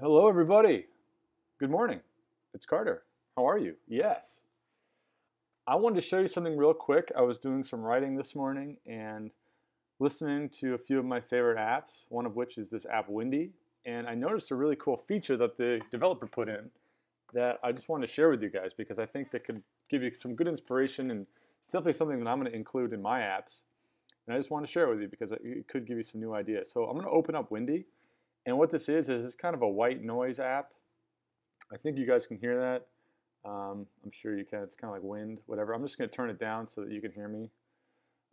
Hello, everybody. Good morning. It's Carter. How are you? Yes. I wanted to show you something real quick. I was doing some writing this morning and listening to a few of my favorite apps, one of which is this app Windy. And I noticed a really cool feature that the developer put in that I just wanted to share with you guys because I think that could give you some good inspiration, and it's definitely something that I'm going to include in my apps. And I just want to share it with you because it could give you some new ideas. So I'm going to open up Windy. And what this is it's kind of a white noise app. I think you guys can hear that. I'm sure you can. It's kind of like wind, whatever. I'm just going to turn it down so that you can hear me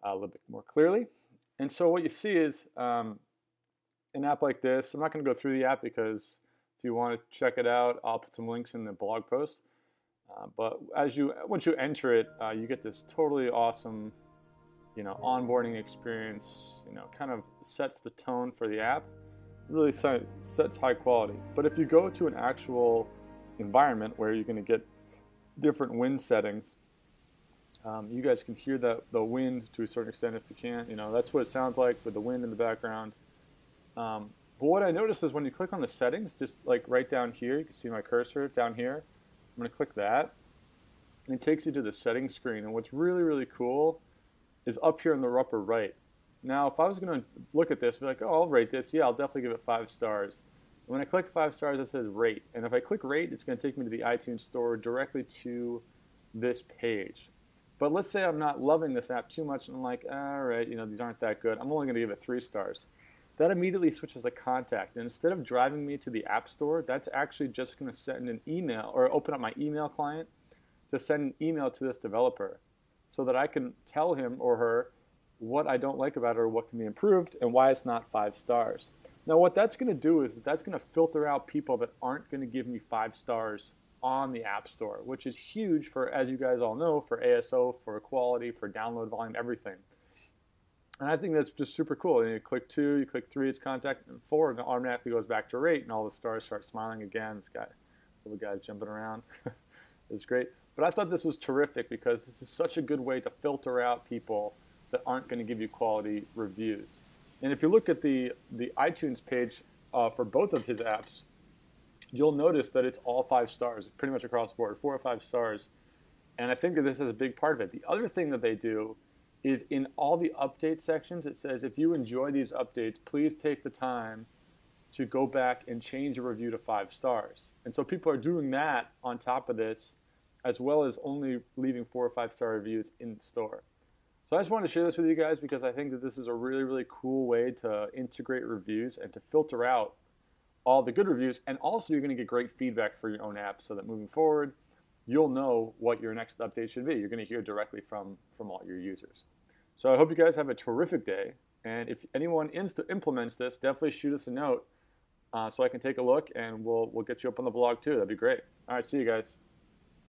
a little bit more clearly. And so what you see is an app like this. I'm not going to go through the app because if you want to check it out, I'll put some links in the blog post. But once you enter it, you get this totally awesome, onboarding experience. Kind of sets the tone for the app. Really sets high quality. But if you go to an actual environment where you're going to get different wind settings, you guys can hear the wind to a certain extent if you can. That's what it sounds like with the wind in the background. But what I noticed is when you click on the settings, just like right down here, you can see my cursor down here. I'm going to click that, and it takes you to the settings screen. And what's really, really cool is up here in the upper right. Now, if I was going to look at this, be like, oh, I'll rate this. Yeah, I'll definitely give it 5 stars. When I click 5 stars, it says rate. And if I click rate, it's going to take me to the iTunes store directly to this page. But let's say I'm not loving this app too much, and I'm like, all right, these aren't that good. I'm only going to give it 3 stars. That immediately switches to contact. And instead of driving me to the App Store, that's actually just going to send an email or open up my email client to send an email to this developer so that I can tell him or her what I don't like about it or what can be improved and why it's not 5 stars. Now what that's going to do is that's going to filter out people that aren't going to give me 5 stars on the App Store, which is huge for, as you guys all know, for ASO, for quality, for download volume, everything. And I think that's just super cool. And you click 2, you click 3, it's contact, and 4, and it automatically goes back to rate, and all the stars start smiling again. This guy, all the guys jumping around. It's great. But I thought this was terrific because this is such a good way to filter out people that aren't going to give you quality reviews. And if you look at the iTunes page for both of his apps, you'll notice that it's all 5 stars, pretty much across the board, 4 or 5 stars. And I think that this is a big part of it. The other thing that they do is in all the update sections, it says, if you enjoy these updates, please take the time to go back and change your review to 5 stars. And so people are doing that on top of this, as well as only leaving 4 or 5 star reviews in the store. So I just wanted to share this with you guys because I think that this is a really, really cool way to integrate reviews and to filter out all the good reviews. And also you're going to get great feedback for your own app so that moving forward, you'll know what your next update should be. You're going to hear directly from all your users. So I hope you guys have a terrific day. And if anyone implements this, definitely shoot us a note so I can take a look, and we'll get you up on the blog too. That'd be great. All right, see you guys.